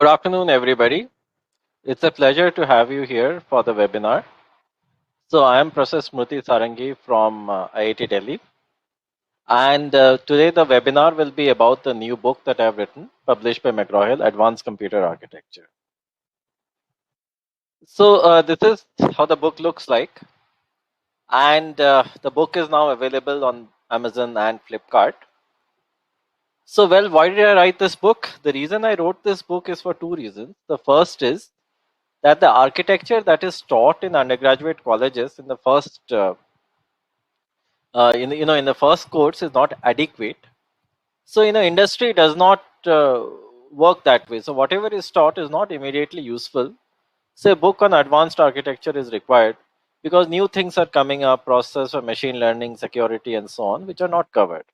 Good afternoon, everybody. It's a pleasure to have you here for the webinar. So, I am Professor Smriti Sarangi from IIT Delhi. And today, the webinar will be about the new book that I have written, published by McGraw-Hill, Advanced Computer Architecture. So, this is how the book looks like. And the book is now available on Amazon and Flipkart. So, well, why did I write this book? The reason I wrote this book is for two reasons. The first is that the architecture that is taught in undergraduate colleges in the first in the first course is not adequate. So industry does not work that way. So whatever is taught is not immediately useful. Say a book on advanced architecture is required because new things are coming up, process of machine learning, security, and so on, which are not covered.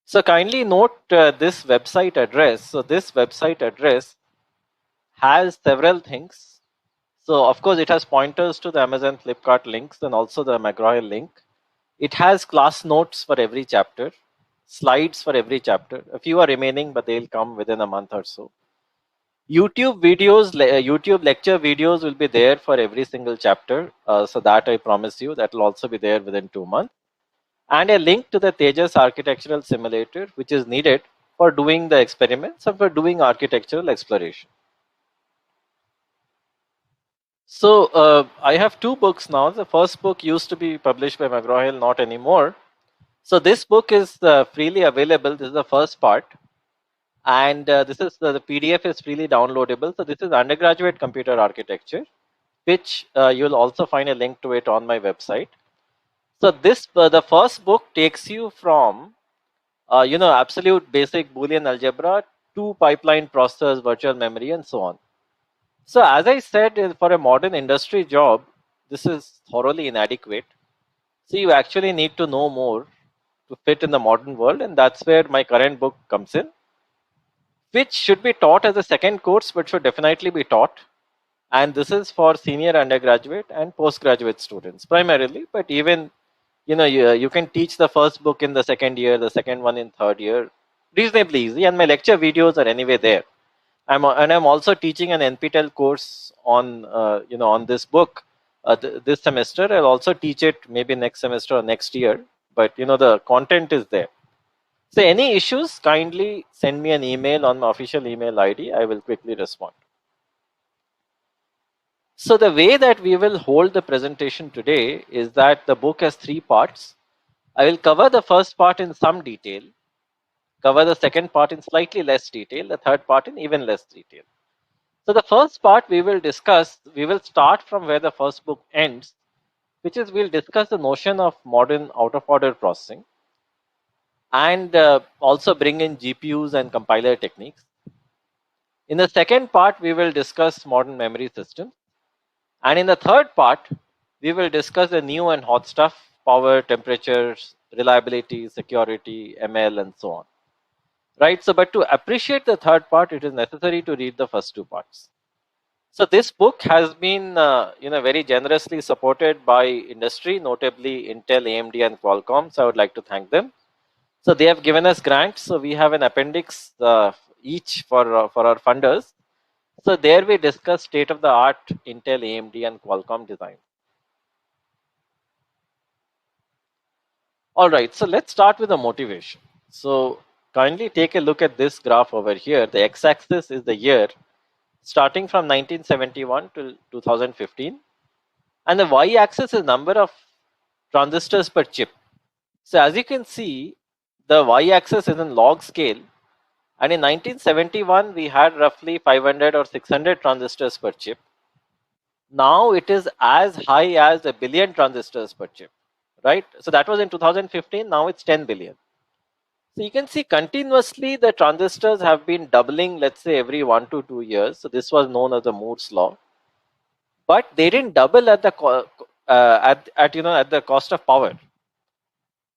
So kindly note this website address. So this website address has several things. So of course it has pointers to the Amazon Flipkart links and also the McGraw-Hill link. It has class notes for every chapter, slides for every chapter. A few are remaining, but they'll come within a month or so. YouTube videos, YouTube lecture videos will be there for every single chapter. So that I promise you, that will also be there within 2 months. And a link to the Tejas architectural simulator, which is needed for doing the experiments and for doing architectural exploration. So I have two books now. The first book used to be published by McGraw-Hill, not anymore. So this book is freely available. This is the first part, and this is the PDF is freely downloadable. So this is undergraduate computer architecture, which you'll also find a link to it on my website. So this the first book takes you from absolute basic Boolean algebra to pipeline process, virtual memory, and so on. So as I said, for a modern industry job, this is thoroughly inadequate. So you actually need to know more to fit in the modern world, and that's where my current book comes in, which should be taught as a second course, but should definitely be taught. And this is for senior undergraduate and postgraduate students primarily, but even you can teach the first book in the second year, the second one in third year, reasonably easy. And my lecture videos are anyway there. I'm also teaching an NPTEL course on on this book this semester. I'll also teach it maybe next semester or next year, but the content is there. So any issues, kindly send me an email on my official email ID. I will quickly respond. So the way that we will hold the presentation today is that the book has three parts. I will cover the first part in some detail, cover the second part in slightly less detail, the third part in even less detail. So the first part we will start from where the first book ends, which is we'll discuss the notion of modern out of order processing and also bring in GPUs and compiler techniques. In the second part, we will discuss modern memory systems. And in the third part, we will discuss the new and hot stuff, power, temperatures, reliability, security, ML, and so on. Right? So, but to appreciate the third part, it is necessary to read the first two parts. So this book has been very generously supported by industry, notably Intel, AMD, and Qualcomm. So I would like to thank them. So they have given us grants. So we have an appendix each for our funders. So there we discuss state of the art Intel, AMD, and Qualcomm design. All right, so let's start with the motivation. So kindly take a look at this graph over here. The x-axis is the year starting from 1971 to 2015, and the y-axis is number of transistors per chip. So as you can see, the y-axis is in log scale, and in 1971 we had roughly 500 or 600 transistors per chip. Now it is as high as a billion transistors per chip, right? So that was in 2015. Now it's 10 billion. So you can see continuously the transistors have been doubling, let's say every 1 to 2 years. So this was known as the Moore's law, but they didn't double at the at the cost of power.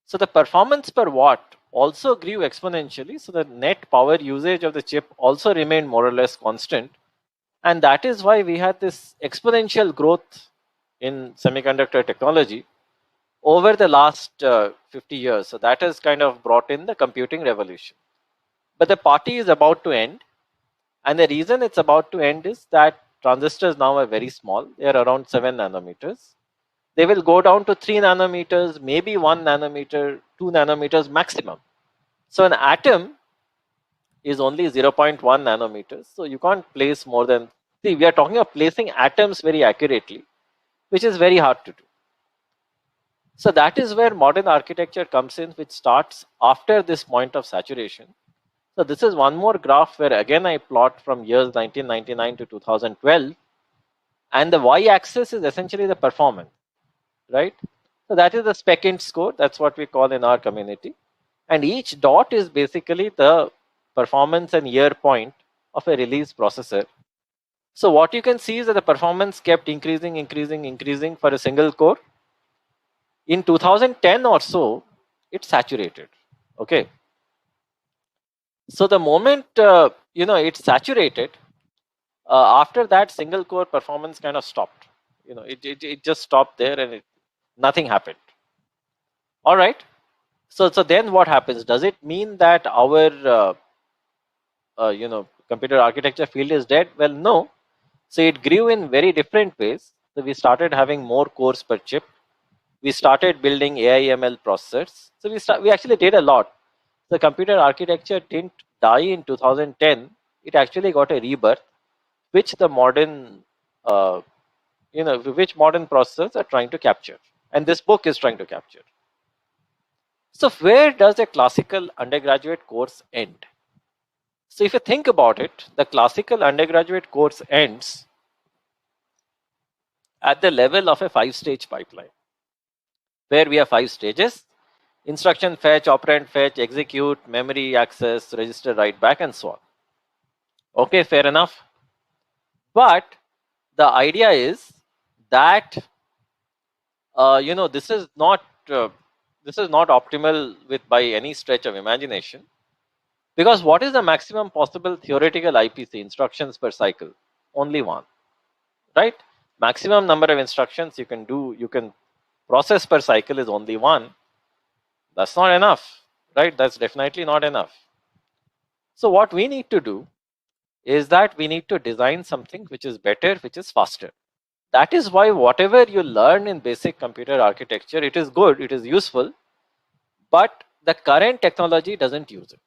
So the performance per watt also grew exponentially. So the net power usage of the chip also remained more or less constant. And that is why we had this exponential growth in semiconductor technology over the last 50 years. So that has kind of brought in the computing revolution. But the party is about to end. And the reason it's about to end is that transistors now are very small. They are around 7 nanometers. They will go down to 3 nanometers, maybe 1 nanometer, 2 nanometers maximum. So an atom is only 0.1 nanometers. So you can't place more than, see, we are talking of placing atoms very accurately, which is very hard to do. So that is where modern architecture comes in, which starts after this point of saturation. So this is one more graph where again I plot from years 1999 to 2012, and the y-axis is essentially the performance, right? So that is the SPECint score. That's what we call in our community, and each dot is basically the performance and year point of a release processor. So what you can see is that the performance kept increasing for a single core. In 2010 or so, it saturated. Okay. So the moment it's saturated, after that single core performance kind of stopped. It just stopped there, and nothing happened. All right. So then what happens? Does it mean that our computer architecture field is dead? Well, no. So it grew in very different ways. So we started having more cores per chip. We started building AI ML processors. So we actually did a lot. The computer architecture didn't die in 2010. It actually got a rebirth, which the modern which modern processors are trying to capture, and this book is trying to capture. So where does a classical undergraduate course end? So if you think about it, the classical undergraduate course ends at the level of a 5-stage pipeline, where we have 5 stages: instruction fetch, operand fetch, execute, memory access, register write back, and so on. Okay, fair enough. But the idea is that this is not optimal with by any stretch of imagination, because what is the maximum possible theoretical IPC, instructions per cycle? Only one, right? Maximum number of instructions you can process per cycle is only one. That's not enough, right? That's definitely not enough. So what we need to do is that we need to design something which is better, which is faster. That is why whatever you learn in basic computer architecture, it is good, it is useful, but the current technology doesn't use it.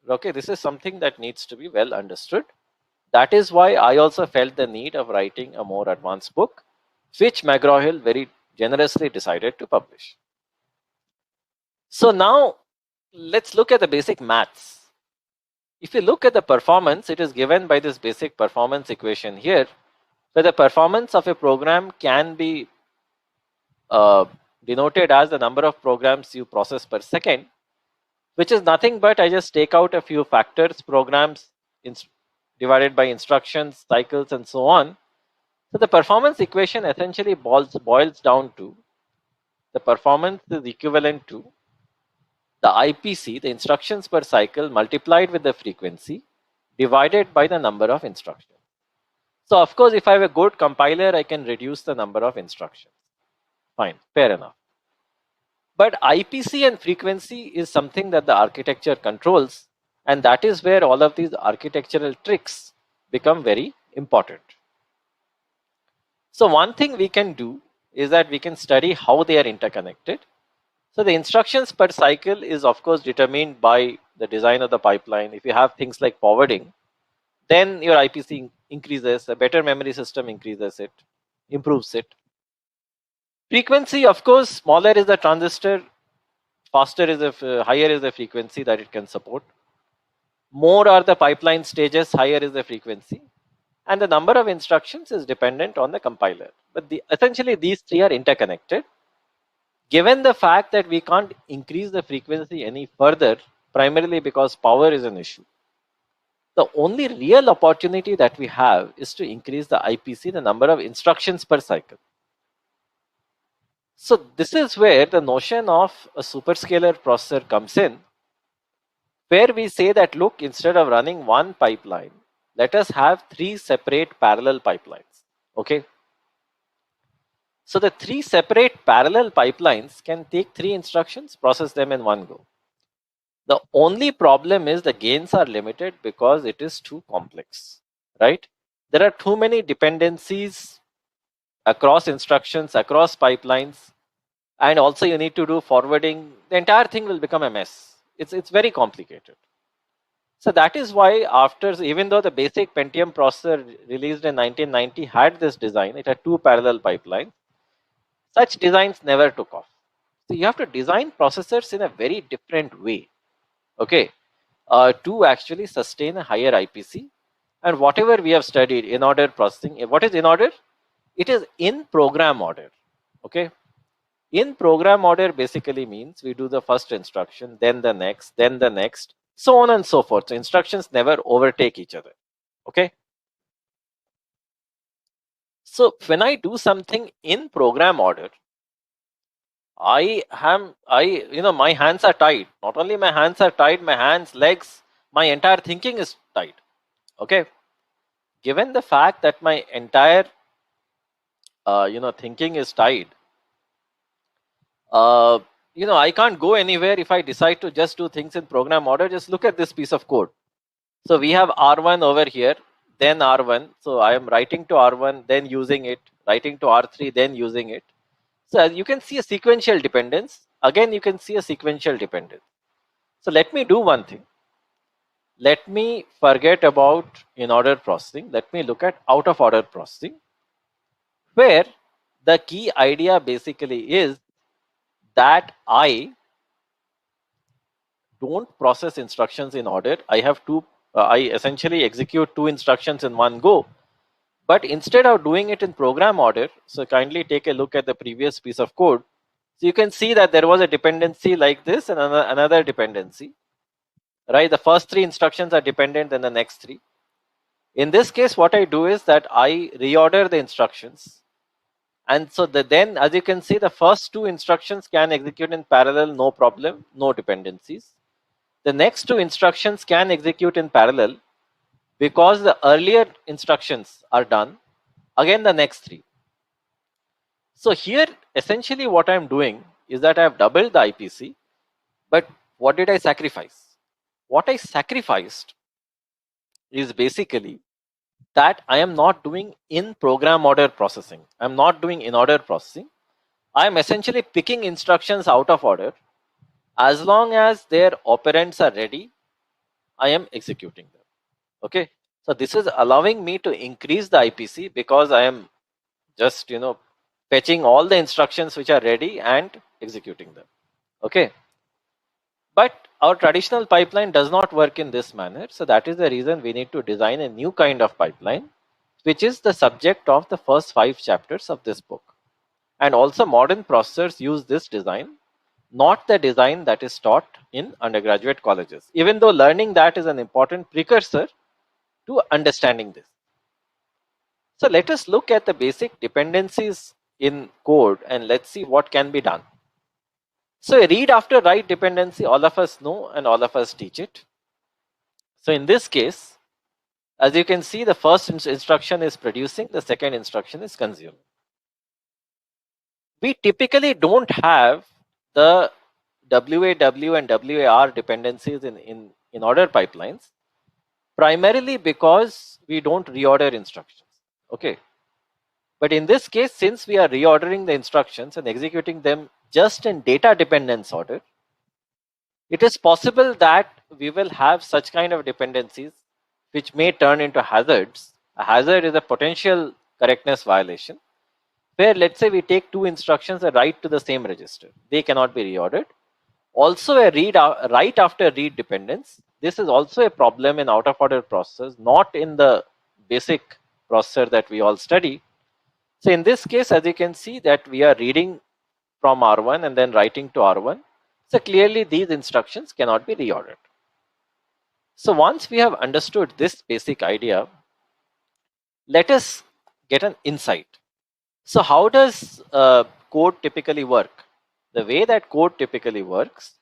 Okay, this is something that needs to be well understood. That is why I also felt the need of writing a more advanced book, which McGraw-Hill very generously decided to publish. So now let's look at the basic maths. If you look at the performance, it is given by this basic performance equation here, where the performance of a program can be denoted as the number of programs you process per second, which is nothing but I just take out a few factors, programs divided by instructions, cycles, and so on. So the performance equation essentially boils down to the performance is equivalent to the IPC, the instructions per cycle, multiplied with the frequency divided by the number of instructions. So of course, if I have a good compiler, I can reduce the number of instructions. Fine, fair enough. But IPC and frequency is something that the architecture controls, and that is where all of these architectural tricks become very important. So one thing we can do is that we can study how they are interconnected. So the instructions per cycle is of course determined by the design of the pipeline. If you have things like forwarding, then your IPC increases, a better memory system increases it, improves it. Frequency, of course, smaller is the transistor, faster is the higher is the frequency that it can support. More are the pipeline stages, higher is the frequency. And the number of instructions is dependent on the compiler. But essentially these three are interconnected. Given the fact that we can't increase the frequency any further, primarily because power is an issue, the only real opportunity that we have is to increase the IPC, the number of instructions per cycle. So this is where the notion of a superscalar processor comes in, where we say that, look, instead of running one pipeline, let us have 3 separate parallel pipelines. Okay. So the 3 separate parallel pipelines can take 3 instructions, process them in one go. The only problem is the gains are limited because it is too complex. right? There are too many dependencies across instructions, across pipelines, and also you need to do forwarding. The entire thing will become a mess. It's very complicated. So that is why after, even though the basic Pentium processor released in 1990 had this design, it had two parallel pipelines. Such designs never took off. So you have to design processors in a very different way, okay, to actually sustain a higher IPC. And whatever we have studied in order processing, what is in order? It is in program order, okay. In program order basically means we do the first instruction, then the next, so on and so forth. So instructions never overtake each other, okay. So when I do something in program order, my hands are tied. Not only my hands are tied, my hands, legs, my entire thinking is tied. Okay. Given the fact that my entire, thinking is tied, uh, I can't go anywhere if I decide to just do things in program order. Just look at this piece of code. So we have R1 over here, then R1. So I am writing to R1, then using it, writing to R3, then using it. So as you can see a sequential dependence. Again, you can see a sequential dependence. So let me do one thing. Let me forget about in order processing. Let me look at out of order processing, where the key idea basically is that I don't process instructions in order. I essentially execute two instructions in one go. But instead of doing it in program order, so kindly take a look at the previous piece of code. So you can see that there was a dependency like this and another dependency, right? The first three instructions are dependent than the next three. In this case, what I do is that I reorder the instructions. And so then, as you can see, the first two instructions can execute in parallel, no problem, no dependencies. The next two instructions can execute in parallel because the earlier instructions are done. Again, the next three. So here, essentially what I'm doing is that I've doubled the IPC, but what did I sacrifice? What I sacrificed is basically that I am not doing in program order processing. I'm not doing in order processing. I'm essentially picking instructions out of order. As long as their operands are ready, I am executing them. Okay. So this is allowing me to increase the IPC because I am just, fetching all the instructions which are ready and executing them. Okay. But our traditional pipeline does not work in this manner. So that is the reason we need to design a new kind of pipeline, which is the subject of the first 5 chapters of this book. And also modern processors use this design, not the design that is taught in undergraduate colleges, even though learning that is an important precursor to understanding this. So let us look at the basic dependencies in code and let's see what can be done. So a read after write dependency, all of us know and all of us teach it. So in this case, as you can see, the first instruction is producing, the second instruction is consuming. We typically don't have the WAW and WAR dependencies in order pipelines, primarily because we don't reorder instructions. Okay. But in this case, since we are reordering the instructions and executing them just in data dependence order, it is possible that we will have such kind of dependencies which may turn into hazards. A hazard is a potential correctness violation, where let's say we take two instructions and write to the same register. They cannot be reordered. Also a write after read dependence. This is also a problem in out of order processors, not in the basic processor that we all study. So in this case, as you can see that we are reading from R1 and then writing to R1. So clearly these instructions cannot be reordered. So once we have understood this basic idea, let us get an insight. So how does code typically work? The way that code typically works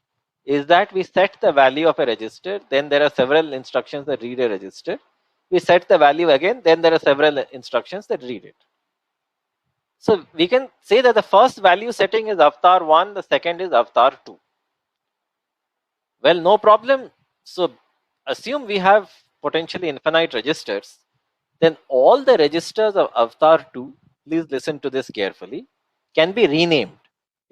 is that we set the value of a register, then there are several instructions that read a register. We set the value again, then there are several instructions that read it. So we can say that the first value setting is avatar 1, the second is avatar 2. Well, no problem. So assume we have potentially infinite registers. then all the registers of avatar 2, please listen to this carefully, can be renamed.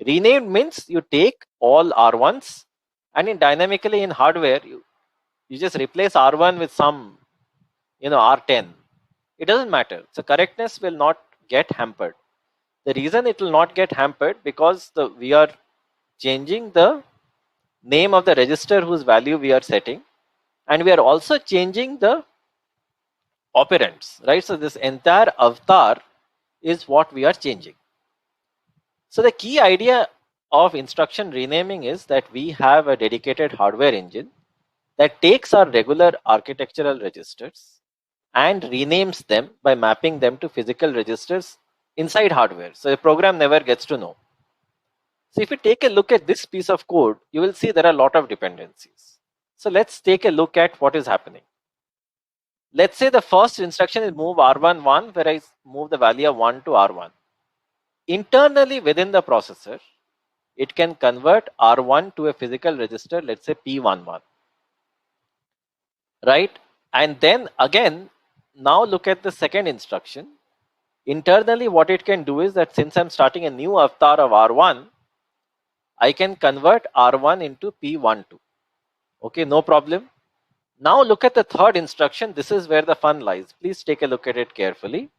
Renamed means you take all R1s and in dynamically in hardware, you just replace R1 with some, R10. It doesn't matter. So correctness will not get hampered. The reason it will not get hampered because we are changing the name of the register whose value we are setting, and we are also changing the operands, right? So this entire avatar is what we are changing. So the key idea of instruction renaming is that we have a dedicated hardware engine that takes our regular architectural registers and renames them by mapping them to physical registers inside hardware. So the program never gets to know. So if you take a look at this piece of code, you will see there are a lot of dependencies. So let's take a look at what is happening. Let's say the first instruction is move R1 1, where I move the value of 1 to R1. Internally within the processor, it can convert R1 to a physical register, let's say P11, right? And then again, now look at the second instruction. Internally, what it can do is that since I'm starting a new avatar of R1, I can convert R1 into P12. Okay, no problem. Now look at the third instruction. This is where the fun lies. Please take a look at it carefully.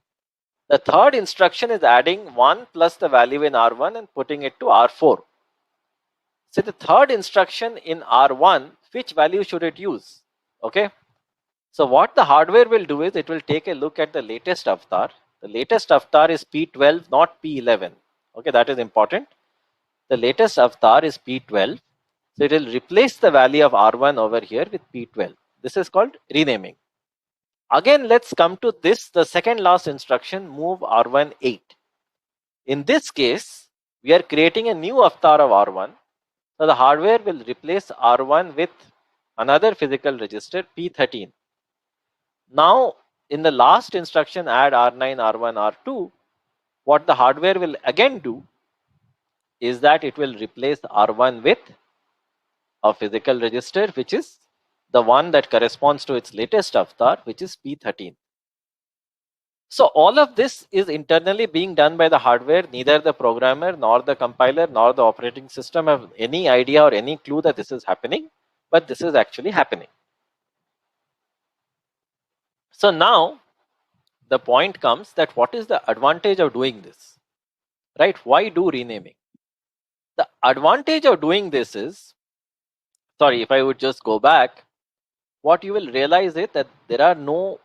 The third instruction is adding 1 plus the value in R1 and putting it to R4. So the third instruction in R1, which value should it use? Okay. So what the hardware will do is it will take a look at the latest avatar. The latest avatar is P12, not P11. Okay, that is important. The latest avatar is P12. So it will replace the value of R1 over here with P12. This is called renaming. Again, let's come to this, the second last instruction, move R1 8. In this case, we are creating a new avatar of R1. So the hardware will replace R1 with another physical register P13. Now, in the last instruction, add R9, R1, R2, what the hardware will again do is that it will replace R1 with a physical register, which is the one that corresponds to its latest avatar, which is P13. So all of this is internally being done by the hardware. Neither the programmer nor the compiler nor the operating system have any idea or any clue that this is happening, but this is actually happening. So now the point comes that what is the advantage of doing this, right? Why do renaming? The advantage of doing this is, sorry, if I would just go back, what you will realize is that there are no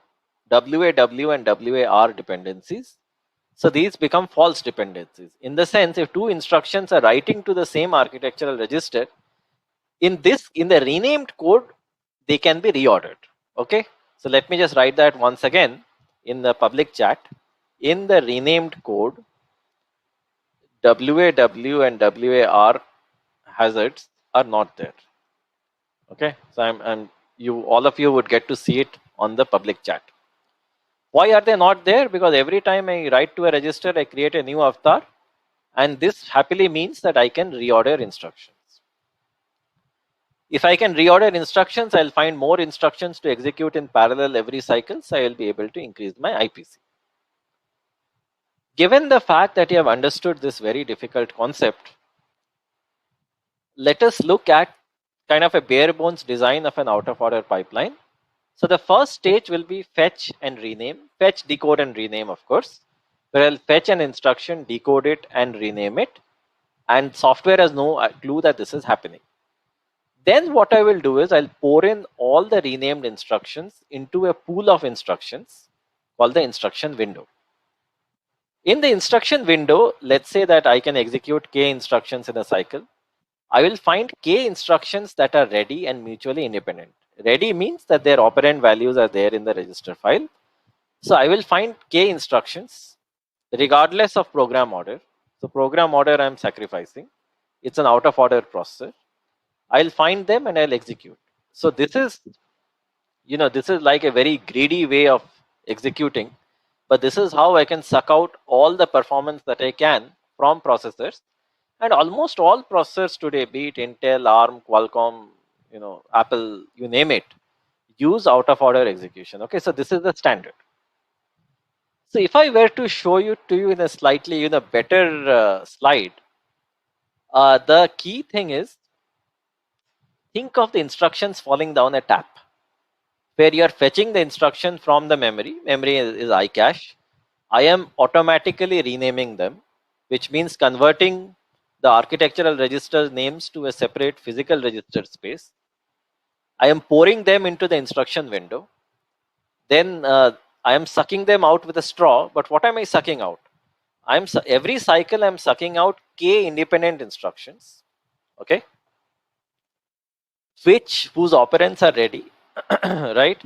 WAW and WAR dependencies. So these become false dependencies. In the sense, if two instructions are writing to the same architectural register, in the renamed code, they can be reordered. Okay. So let me just write that once again in the public chat. In the renamed code, WAW and WAR hazards are not there. Okay. So all of you would get to see it on the public chat. Why are they not there? Because every time I write to a register, I create a new avatar, and this happily means that I can reorder instructions. If I can reorder instructions, I'll find more instructions to execute in parallel every cycle, so I will be able to increase my IPC. Given the fact that you have understood this very difficult concept, let us look at kind of a bare bones design of an out of order pipeline. So the first stage will be fetch and rename, fetch, decode and rename, of course, where I'll fetch an instruction, decode it and rename it, and software has no clue that this is happening. Then what I will do is I'll pour in all the renamed instructions into a pool of instructions called the instruction window. In the instruction window, let's say that I can execute k instructions in a cycle. I will find k instructions that are ready and mutually independent. Ready means that their operand values are there in the register file. So I will find k instructions regardless of program order. So program order I'm sacrificing. It's an out of order processor. I'll find them and I'll execute. So this is like a very greedy way of executing, but this is how I can suck out all the performance that I can from processors. And almost all processors today, be it Intel, ARM, Qualcomm, Apple, you name it, use out of order execution. Okay, so this is the standard. So if I were to show you to you in a slightly better slide, the key thing is, think of the instructions falling down a tap, where you are fetching the instruction from the memory. Memory is iCache. I am automatically renaming them, which means converting the architectural register names to a separate physical register space. I am pouring them into the instruction window. Then I am sucking them out with a straw. But what am I sucking out? Every cycle I'm sucking out k independent instructions, okay, whose operands are ready, right,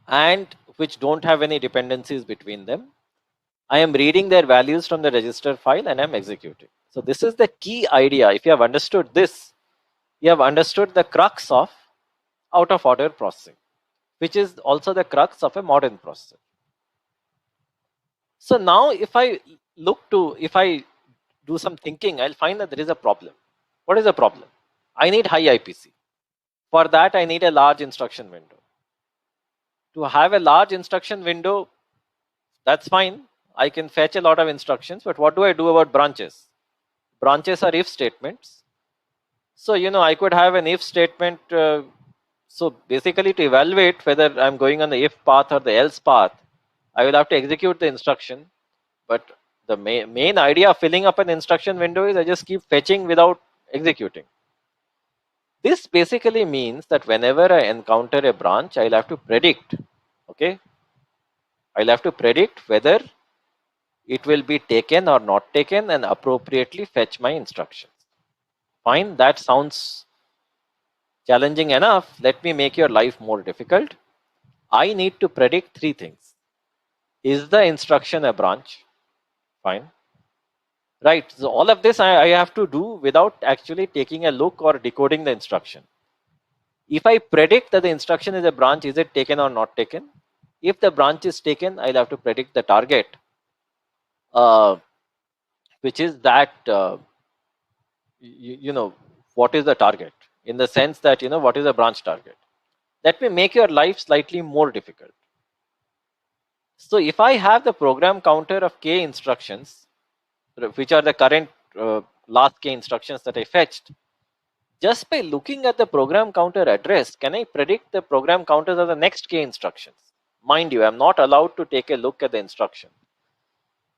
and which don't have any dependencies between them. I am reading their values from the register file and I'm executing. So this is the key idea. If you have understood this, you have understood the crux of out of order processing, which is also the crux of a modern processor. So now if I do some thinking, I'll find that there is a problem. What is the problem? I need high IPC. For that, I need a large instruction window. To have a large instruction window, that's fine. I can fetch a lot of instructions, but what do I do about branches? Branches are if statements. So, I could have an if statement. So basically, to evaluate whether I'm going on the if path or the else path, I will have to execute the instruction. But the main idea of filling up an instruction window is I just keep fetching without executing. This basically means that whenever I encounter a branch, I'll have to predict, okay? I'll have to predict whether it will be taken or not taken and appropriately fetch my instructions. Fine, that sounds challenging enough. Let me make your life more difficult. I need to predict three things. Is the instruction a branch? Fine. Right, so all of this I have to do without actually taking a look or decoding the instruction. If I predict that the instruction is a branch, is it taken or not taken? If the branch is taken, I'll have to predict the target, uh, which is that, what is the target? In the sense that, what is the branch target? That may make your life slightly more difficult. So if I have the program counter of k instructions, which are the current last k instructions that I fetched, just by looking at the program counter address, can I predict the program counters of the next k instructions? Mind you, I'm not allowed to take a look at the instruction.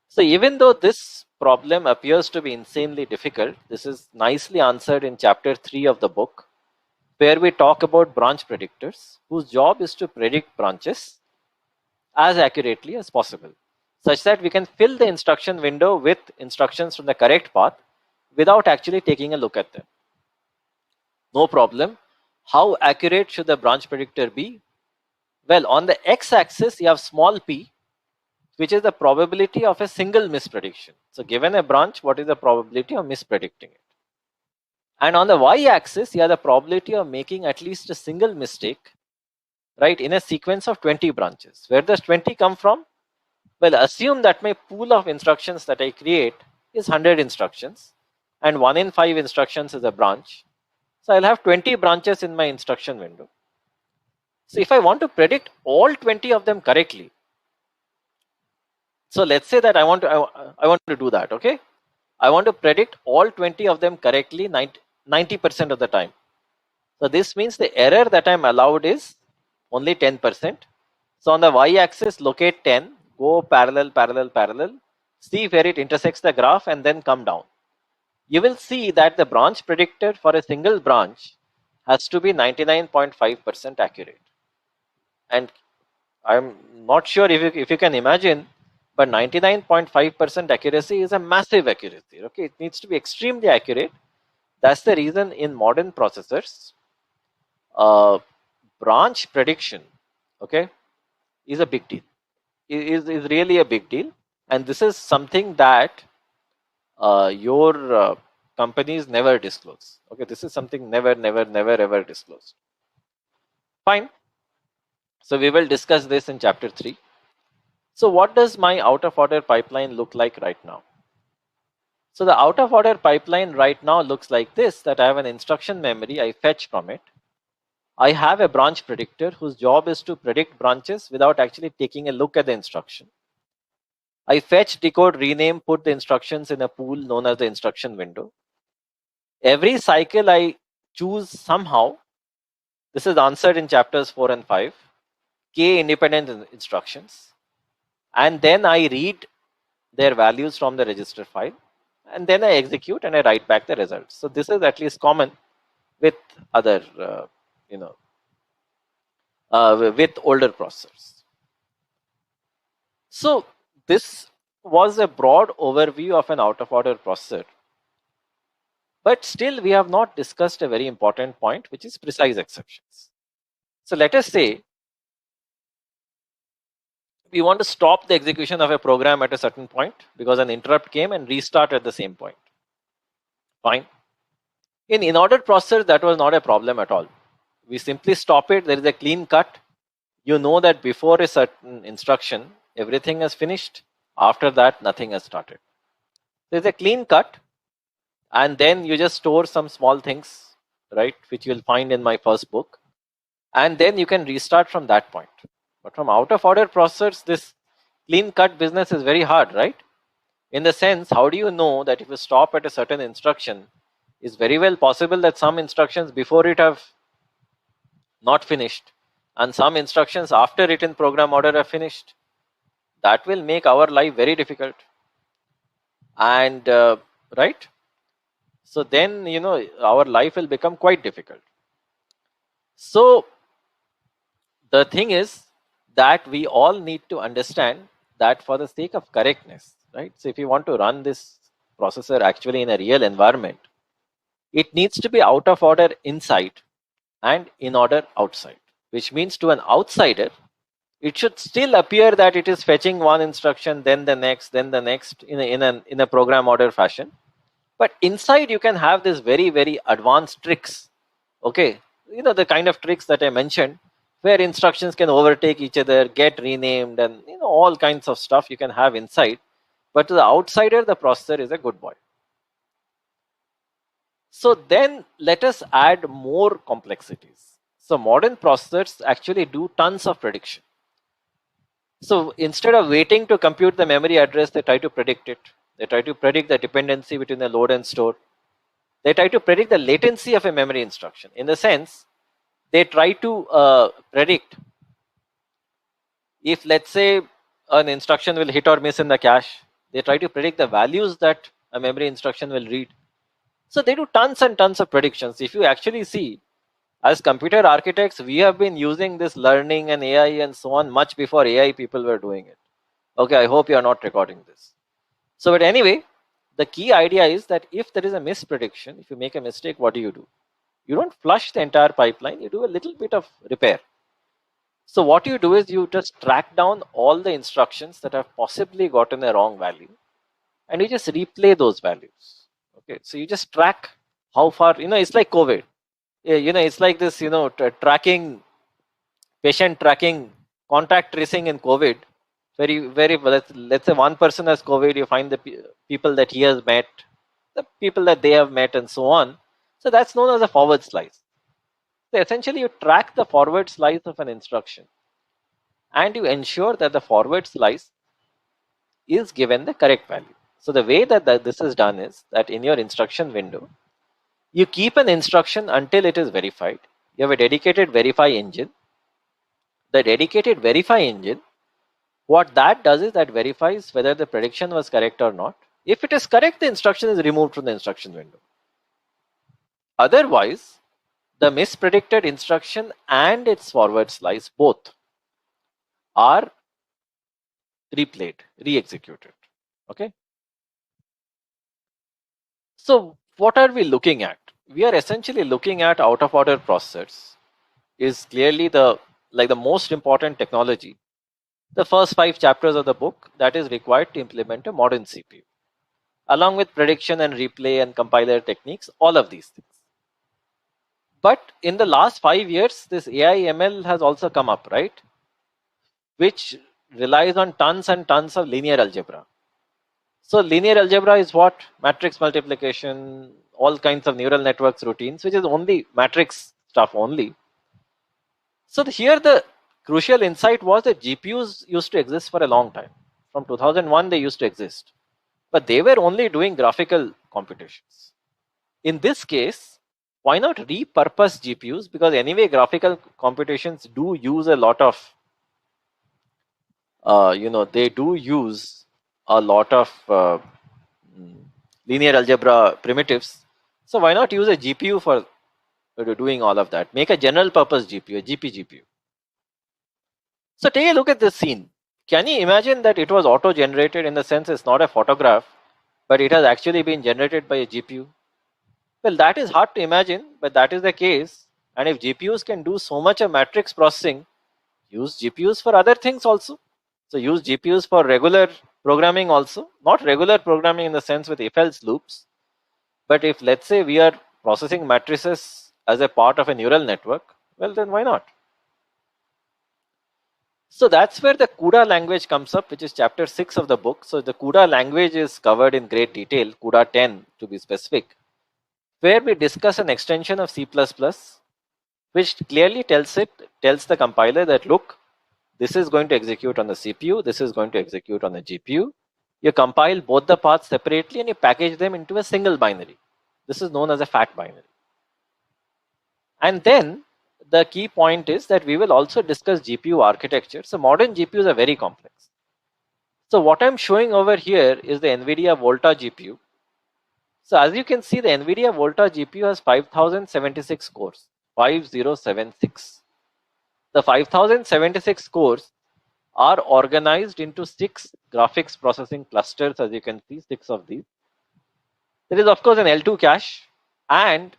So even though this problem appears to be insanely difficult, this is nicely answered in chapter 3 of the book, where we talk about branch predictors, whose job is to predict branches as accurately as possible, such that we can fill the instruction window with instructions from the correct path without actually taking a look at them. No problem. How accurate should the branch predictor be? Well, on the x-axis, you have small p, which is the probability of a single misprediction. So given a branch, what is the probability of mispredicting it? And on the y-axis, you have the probability of making at least a single mistake, right, in a sequence of 20 branches. Where does 20 come from? Well, assume that my pool of instructions that I create is 100 instructions, and 1 in 5 instructions is a branch. So I'll have 20 branches in my instruction window. So if I want to predict all 20 of them correctly, so let's say that I want to do that, okay? I want to predict all 20 of them correctly 90% of the time. So this means the error that I'm allowed is only 10%. So on the y-axis, locate 10, go parallel, parallel, parallel, see where it intersects the graph and then come down. You will see that the branch predictor for a single branch has to be 99.5% accurate. And I'm not sure if you can imagine, but 99.5% accuracy is a massive accuracy. Okay, it needs to be extremely accurate. That's the reason in modern processors, branch prediction, okay, is a big deal. Is really a big deal, and this is something that your companies never disclose. Okay, this is something never ever disclosed. Fine. So we will discuss this in chapter 3. So what does my out of order pipeline look like right now? So the out of order pipeline right now looks like this, that I have an instruction memory, I fetch from it. I have a branch predictor whose job is to predict branches without actually taking a look at the instruction. I fetch, decode, rename, put the instructions in a pool known as the instruction window. Every cycle I choose somehow. This is answered in chapters 4 and 5. K independent instructions. And then I read their values from the register file. And then I execute and I write back the results. So this is at least common with other, you know, with older processors. So this was a broad overview of an out-of-order processor. But still, we have not discussed a very important point, which is precise exceptions. So let us say we want to stop the execution of a program at a certain point because an interrupt came and restart at the same point. Fine. In in-order processor, that was not a problem at all. We simply stop it. There is a clean cut. You know that before a certain instruction, everything has finished. After that, nothing has started. There's a clean cut. And then you just store some small things, right, which you'll find in my first book. And then you can restart from that point. But from out-of-order processors, this clean cut business is very hard, right? In the sense, how do you know that if you stop at a certain instruction, it's very well possible that some instructions before it have not finished and some instructions after it in program order have finished. That will make our life very difficult. And right? So then, our life will become quite difficult. So the thing is that we all need to understand that for the sake of correctness, right? So if you want to run this processor actually in a real environment, it needs to be out of order inside and in order outside, which means to an outsider, it should still appear that it is fetching one instruction, then the next in a program order fashion. But inside you can have this very, very advanced tricks. Okay. The kind of tricks that I mentioned, where instructions can overtake each other, get renamed, and all kinds of stuff you can have inside. But to the outsider, the processor is a good boy. So then let us add more complexities. So modern processors actually do tons of prediction. So instead of waiting to compute the memory address, they try to predict it. They try to predict the dependency between the load and store. They try to predict the latency of a memory instruction. In the sense, they try to predict if, let's say, an instruction will hit or miss in the cache. They try to predict the values that a memory instruction will read. So they do tons and tons of predictions. If you actually see, as computer architects, we have been using this learning and AI and so on much before AI people were doing it. Okay, I hope you are not recording this. So, but anyway, the key idea is that if there is a misprediction, if you make a mistake, what do? You don't flush the entire pipeline, you do a little bit of repair. So what you do is you just track down all the instructions that have possibly gotten a wrong value and you just replay those values. Okay, so you just track how far, it's like COVID. It's like this, patient tracking, contact tracing in COVID. Very, very, let's say one person has COVID, you find the people that he has met, the people that they have met, and so on. So that's known as a forward slice. So essentially, you track the forward slice of an instruction and you ensure that the forward slice is given the correct value. So the way that this is done is that in your instruction window, you keep an instruction until it is verified. You have a dedicated verify engine. The dedicated verify engine, what that does is that verifies whether the prediction was correct or not. If it is correct, the instruction is removed from the instruction window. Otherwise, the mispredicted instruction and its forward slice both are replayed, re-executed. Okay. So what are we looking at? We are essentially looking at out-of-order processors is clearly the most important technology. The first 5 chapters of the book that is required to implement a modern CPU, along with prediction and replay and compiler techniques, all of these things. But in the last 5 years, this AI ML has also come up, right? Which relies on tons and tons of linear algebra. So linear algebra is what? Matrix multiplication, all kinds of neural networks routines, which is only matrix stuff only. So here the crucial insight was that GPUs used to exist for a long time. From 2001, they used to exist. But they were only doing graphical computations. In this case, why not repurpose GPUs? Because anyway, graphical computations do use a lot of, they do use a lot of linear algebra primitives. So why not use a GPU for doing all of that? Make a general purpose GPU, a GPGPU. So take a look at this scene. Can you imagine that it was auto-generated in the sense it's not a photograph, but it has actually been generated by a GPU? Well, that is hard to imagine, but that is the case. And if GPUs can do so much of matrix processing, use GPUs for other things also. So use GPUs for regular programming also, not regular programming in the sense with if-else loops, but if let's say we are processing matrices as a part of a neural network, well then why not? So that's where the CUDA language comes up, which is chapter 6 of the book. So the CUDA language is covered in great detail, CUDA 10 to be specific, where we discuss an extension of C++, which clearly tells the compiler that, look, this is going to execute on the CPU, this is going to execute on the GPU. You compile both the paths separately and you package them into a single binary. This is known as a fat binary. And then the key point is that we will also discuss GPU architecture. So modern GPUs are very complex. So what I'm showing over here is the NVIDIA Volta GPU. So as you can see, the NVIDIA Volta GPU has 5076 cores, 5076. The 5076 cores are organized into 6 graphics processing clusters, as you can see, 6 of these. There is of course an L2 cache, and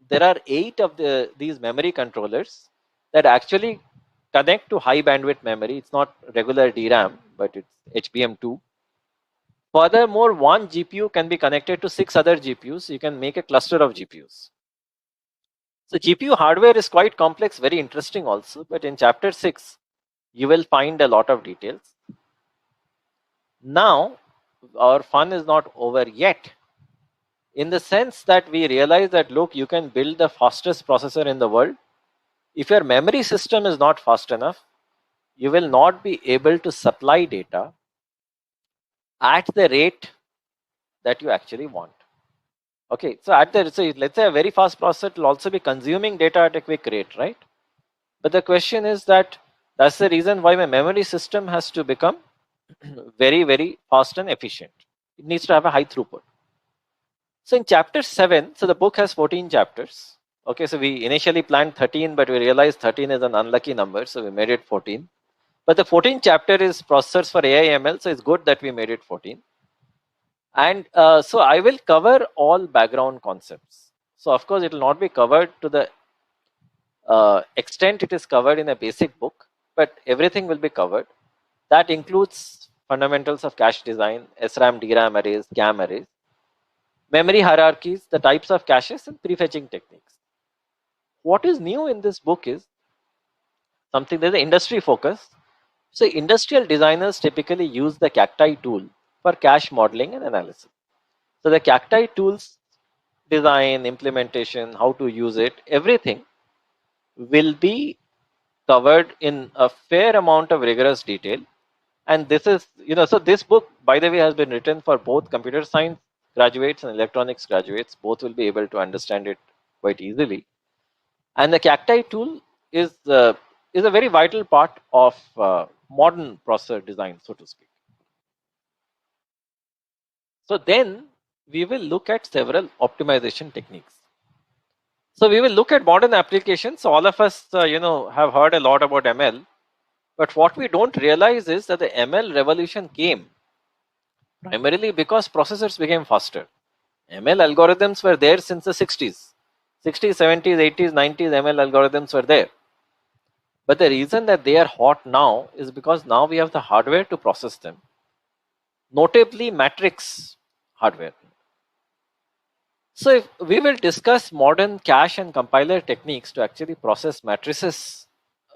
there are 8 of these memory controllers that actually connect to high bandwidth memory. It's not regular DRAM, but it's HBM2. Furthermore, one GPU can be connected to 6 other GPUs. So you can make a cluster of GPUs. So GPU hardware is quite complex, very interesting also. But in chapter 6, you will find a lot of details. Now, our fun is not over yet, in the sense that we realize that, look, you can build the fastest processor in the world. If your memory system is not fast enough, you will not be able to supply data at the rate that you actually want. Okay, so let's say a very fast processor will also be consuming data at a quick rate, right? But the question is that's the reason why my memory system has to become very, very fast and efficient. It needs to have a high throughput. So in chapter 7, so the book has 14 chapters. Okay, so we initially planned 13, but we realized 13 is an unlucky number, so we made it 14. But the 14th chapter is processors for AI ML, so it's good that we made it 14. And so I will cover all background concepts. So of course, it will not be covered to the extent it is covered in a basic book, but everything will be covered. That includes fundamentals of cache design, SRAM, DRAM arrays, CAM arrays, memory hierarchies, the types of caches, and prefetching techniques. What is new in this book is something there's an industry focus. So industrial designers typically use the Cacti tool for cache modeling and analysis. So the Cacti tools design, implementation, how to use it, everything will be covered in a fair amount of rigorous detail. And this is, so this book, by the way, has been written for both computer science graduates and electronics graduates. Both will be able to understand it quite easily. And the Cacti tool is a very vital part of modern processor design, so to speak. So then we will look at several optimization techniques. So we will look at modern applications. So all of us, have heard a lot about ML, but what we don't realize is that the ML revolution came primarily because processors became faster. ML algorithms were there since the 60s. 60s, 70s, 80s, 90s, ML algorithms were there. But the reason that they are hot now is because now we have the hardware to process them, notably matrix hardware. So if we will discuss modern cache and compiler techniques to actually process matrices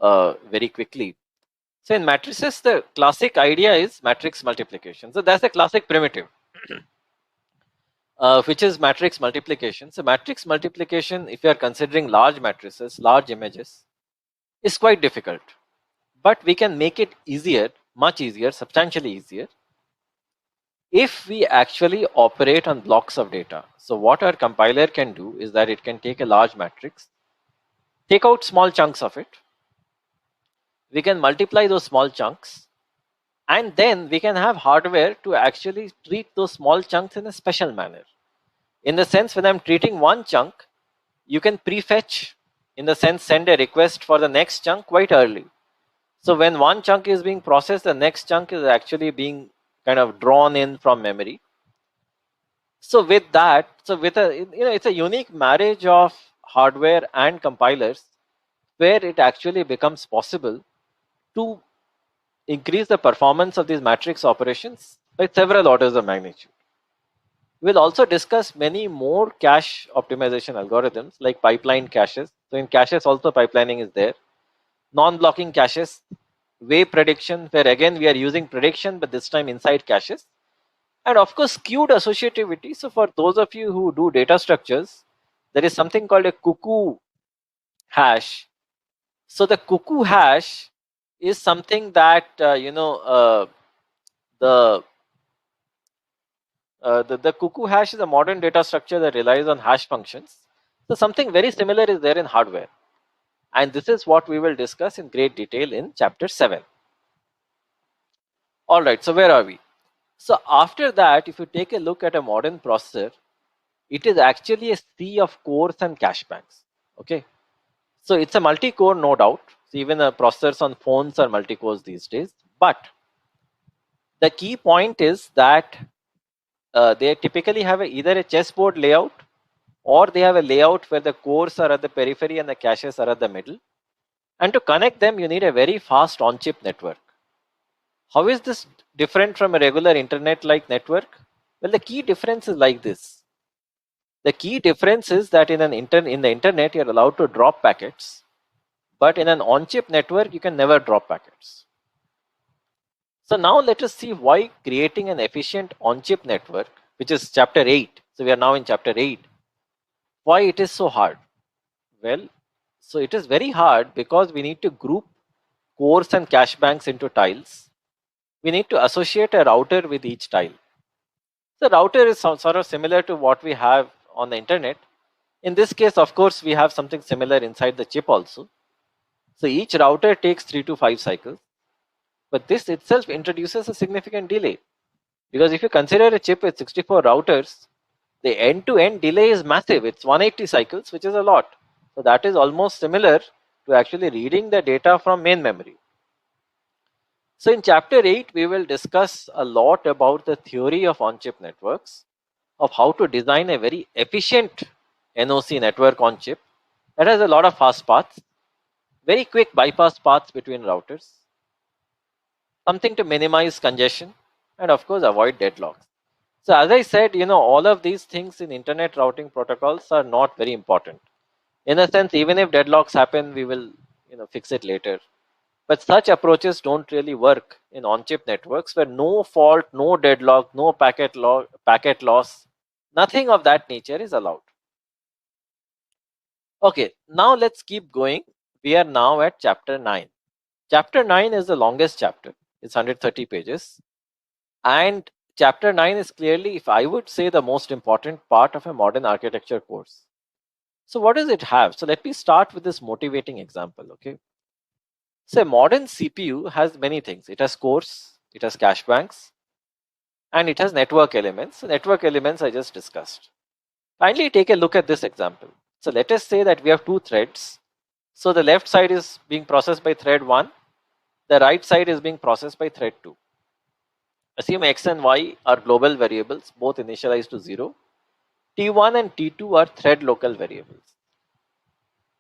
very quickly. So in matrices, the classic idea is matrix multiplication. So that's the classic primitive, which is matrix multiplication. So matrix multiplication, if you are considering large matrices, large images, is quite difficult. But we can make it easier, much easier, substantially easier, if we actually operate on blocks of data. So what our compiler can do is that it can take a large matrix, take out small chunks of it, we can multiply those small chunks, and then we can have hardware to actually treat those small chunks in a special manner. In the sense, when I'm treating one chunk, you can prefetch, in the sense, send a request for the next chunk quite early. So when one chunk is being processed, the next chunk is actually being kind of drawn in from memory. So with that, so with a, it's a unique marriage of hardware and compilers where it actually becomes possible to increase the performance of these matrix operations by several orders of magnitude. We'll also discuss many more cache optimization algorithms like pipeline caches. So in caches also pipelining is there. Non-blocking caches, wave prediction, where again we are using prediction but this time inside caches. And of course skewed associativity. So for those of you who do data structures, there is something called a cuckoo hash. So the cuckoo hash is something that the the cuckoo hash is a modern data structure that relies on hash functions. So something very similar is there in hardware. And this is what we will discuss in great detail in chapter 7. All right, so where are we? So after that, if you take a look at a modern processor, it is actually a sea of cores and cache banks. Okay, so it's a multi-core, no doubt. So even the processors on phones are multi-cores these days. But the key point is that they typically have either a chessboard layout or they have a layout where the cores are at the periphery and the caches are at the middle. And to connect them, you need a very fast on-chip network. How is this different from a regular internet-like network? Well, the key difference is like this. The key difference is that in the internet, you're allowed to drop packets, but in an on-chip network, you can never drop packets. So now let us see why creating an efficient on-chip network, which is chapter 8. So we are now in chapter 8. Why it is so hard? Well, so it is very hard because we need to group cores and cache banks into tiles. We need to associate a router with each tile. The router is sort of similar to what we have on the internet. In this case, of course, we have something similar inside the chip also. So each router takes 3 to 5 cycles. But this itself introduces a significant delay. Because if you consider a chip with 64 routers, the end-to-end delay is massive. It's 180 cycles, which is a lot. So that is almost similar to actually reading the data from main memory. So in chapter 8, we will discuss a lot about the theory of on-chip networks, of how to design a very efficient NOC network on chip that has a lot of fast paths, very quick bypass paths between routers, something to minimize congestion, and of course avoid deadlocks. So as I said, all of these things in internet routing protocols are not very important. In a sense, even if deadlocks happen, we will fix it later. But such approaches don't really work in on-chip networks where no fault, no deadlock, no packet loss, nothing of that nature is allowed. Okay, now let's keep going. We are now at chapter 9. Chapter 9 is the longest chapter. It's 130 pages. And chapter 9 is clearly, if I would say, the most important part of a modern architecture course. So what does it have? So let me start with this motivating example, okay? So a modern CPU has many things. It has cores, it has cache banks, and it has network elements. So network elements I just discussed. Kindly take a look at this example. So let us say that we have two threads. So the left side is being processed by thread 1. The right side is being processed by thread 2. Assume x and y are global variables, both initialized to 0. T1 and T2 are thread local variables.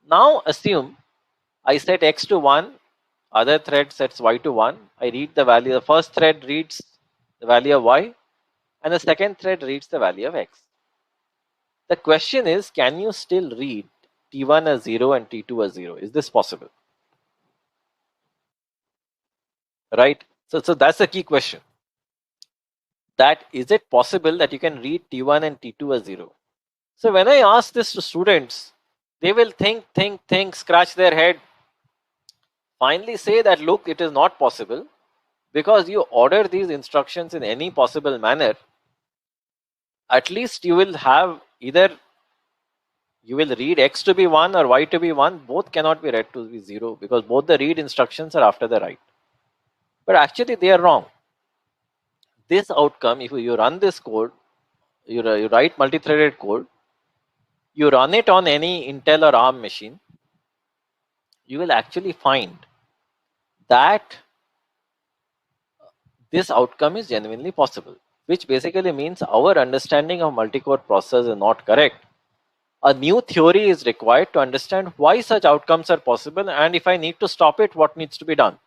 Now assume I set x to 1, other thread sets y to 1. I read the value, the first thread reads the value of y, and the second thread reads the value of x. The question is, can you still read T1 as 0 and T2 as 0? Is this possible? Right? So that's the key question. That is it possible that you can read T1 and T2 as 0? So when I ask this to students, they will think, scratch their head, finally say that, look, it is not possible because you order these instructions in any possible manner, at least you will have either you will read X to be 1 or Y to be 1. Both cannot be read to be 0 because both the read instructions are after the write. But actually, they are wrong. This outcome, if you run this code, you write multi-threaded code, you run it on any Intel or ARM machine, you will actually find that this outcome is genuinely possible, which basically means our understanding of multi-core process is not correct. A new theory is required to understand why such outcomes are possible, and if I need to stop it, what needs to be done.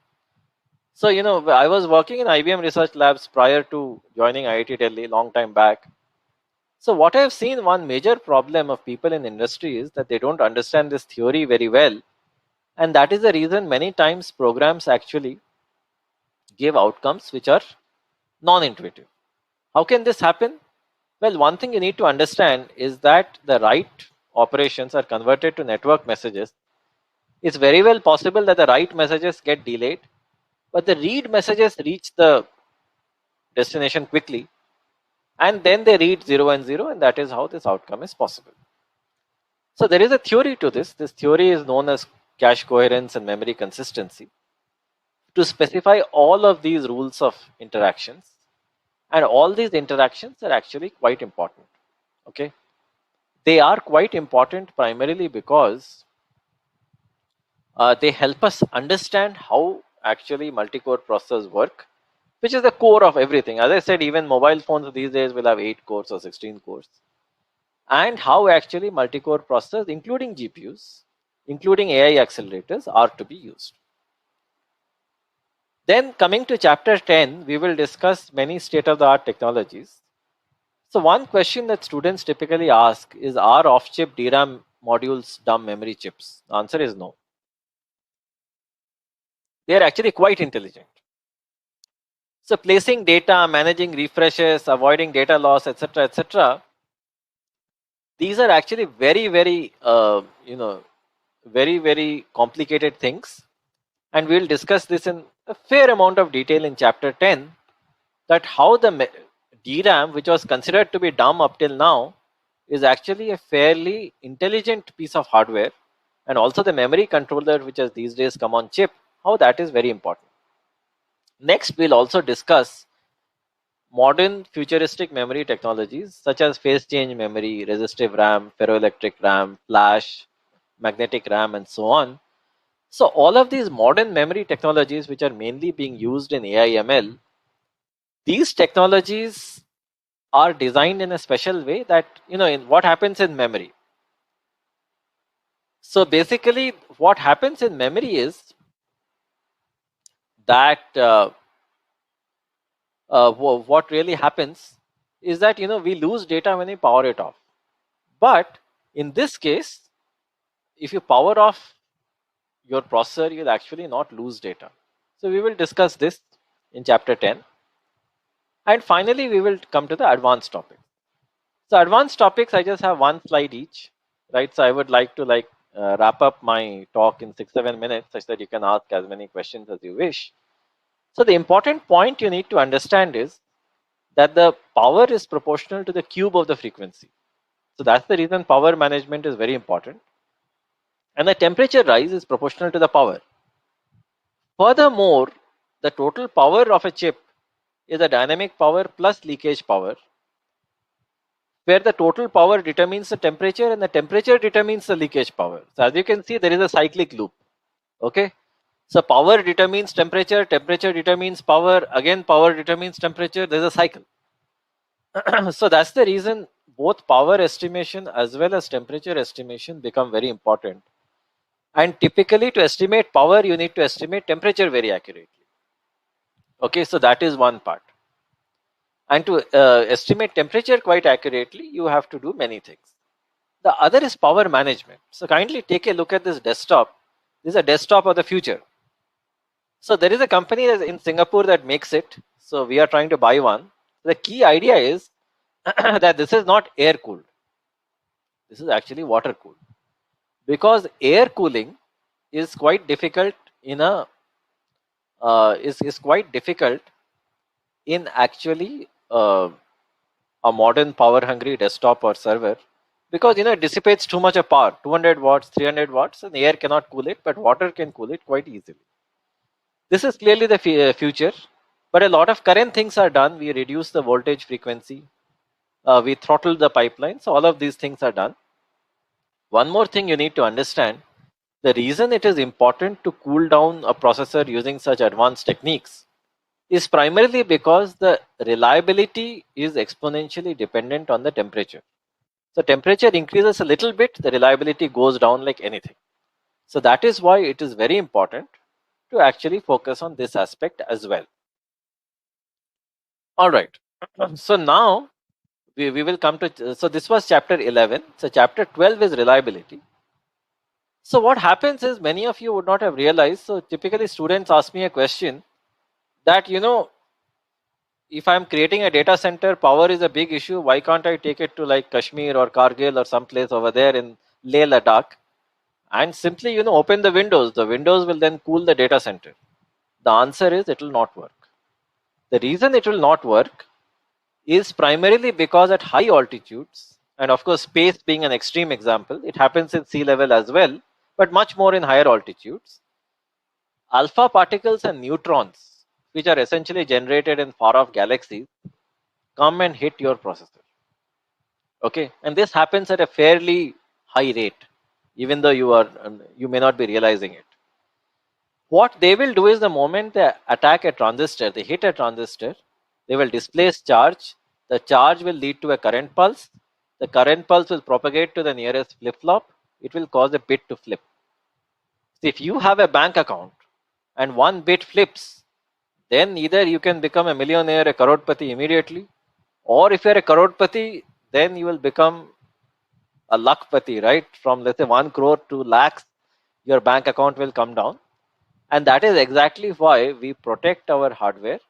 So, I was working in IBM research labs prior to joining IIT Delhi long time back. So what I have seen, one major problem of people in industry is that they don't understand this theory very well. And that is the reason many times programs actually give outcomes which are non-intuitive. How can this happen? Well, one thing you need to understand is that the write operations are converted to network messages. It's very well possible that the write messages get delayed, but the read messages reach the destination quickly, and then they read 0 and 0, and that is how this outcome is possible. So there is a theory to this. This theory is known as cache coherence and memory consistency, to specify all of these rules of interactions, and all these interactions are actually quite important. Okay, they are quite important primarily because they help us understand how actually multi-core processors work, which is the core of everything. As I said, even mobile phones these days will have 8 cores or 16 cores, and how actually multi-core processors, including GPUs, including AI accelerators, are to be used. Then coming to chapter 10, we will discuss many state-of-the-art technologies. So one question that students typically ask is, are off-chip DRAM modules dumb memory chips? The answer is no. They are actually quite intelligent. So placing data, managing refreshes, avoiding data loss, etc., these are actually very, very, very, very complicated things. And we'll discuss this in a fair amount of detail in chapter 10, that how the DRAM, which was considered to be dumb up till now, is actually a fairly intelligent piece of hardware, and also the memory controller, which has these days come on chip, how that is very important. Next, we'll also discuss modern futuristic memory technologies such as phase change memory, resistive RAM, ferroelectric RAM, flash, magnetic RAM, and so on. So all of these modern memory technologies, which are mainly being used in AI ML, these technologies are designed in a special way that, in what happens in memory. So basically, what happens in memory is that what really happens is that, we lose data when we power it off. But in this case, if you power off your processor, you'll actually not lose data. So we will discuss this in chapter 10. And finally, we will come to the advanced topics. So advanced topics, I just have one slide each, right? So I would like to wrap up my talk in 6-7 minutes such that you can ask as many questions as you wish. So the important point you need to understand is that the power is proportional to the cube of the frequency. So that's the reason power management is very important. And the temperature rise is proportional to the power. Furthermore, the total power of a chip is a dynamic power plus leakage power, where the total power determines the temperature and the temperature determines the leakage power. So as you can see, there is a cyclic loop. Okay. So power determines temperature, temperature determines power, again power determines temperature, there's a cycle. So that's the reason both power estimation as well as temperature estimation become very important. And typically to estimate power, you need to estimate temperature very accurately. Okay, so that is one part. And to estimate temperature quite accurately, you have to do many things. The other is power management. So kindly take a look at this desktop. This is a desktop of the future. So there is a company in Singapore that makes it. So we are trying to buy one. The key idea is that this is not air cooled. This is actually water cooled. Because air cooling is quite difficult in a is quite difficult in actually a modern power hungry desktop or server, because it dissipates too much of power, 200 watts, 300 watts, and the air cannot cool it, but water can cool it quite easily. This is clearly the future, but a lot of current things are done. We reduce the voltage frequency, we throttle the pipeline, so all of these things are done. One more thing you need to understand: the reason it is important to cool down a processor using such advanced techniques is primarily because the reliability is exponentially dependent on the temperature. So temperature increases a little bit, the reliability goes down like anything. So that is why it is very important to actually focus on this aspect as well. All right. So now we will come to, so this was chapter 11. So chapter 12 is reliability. So what happens is, many of you would not have realized. So typically students ask me a question that, if I'm creating a data center, power is a big issue. Why can't I take it to like Kashmir or Kargil or someplace over there in Leh Ladakh and simply, open the windows? The windows will then cool the data center. The answer is it will not work. The reason it will not work is primarily because at high altitudes, and of course space being an extreme example, it happens in sea level as well, but much more in higher altitudes, alpha particles and neutrons, which are essentially generated in far off galaxies, come and hit your processor. Okay, and this happens at a fairly high rate, even though you may not be realizing it. What they will do is, the moment they attack a transistor, they hit a transistor, they will displace charge. The charge will lead to a current pulse. The current pulse will propagate to the nearest flip flop. It will cause a bit to flip. So if you have a bank account and one bit flips, then either you can become a millionaire, a crorepati immediately, or if you're a crorepati, then you will become a lakpati, right? From, let's say, 1 crore to lakhs, your bank account will come down. And that is exactly why we protect our hardware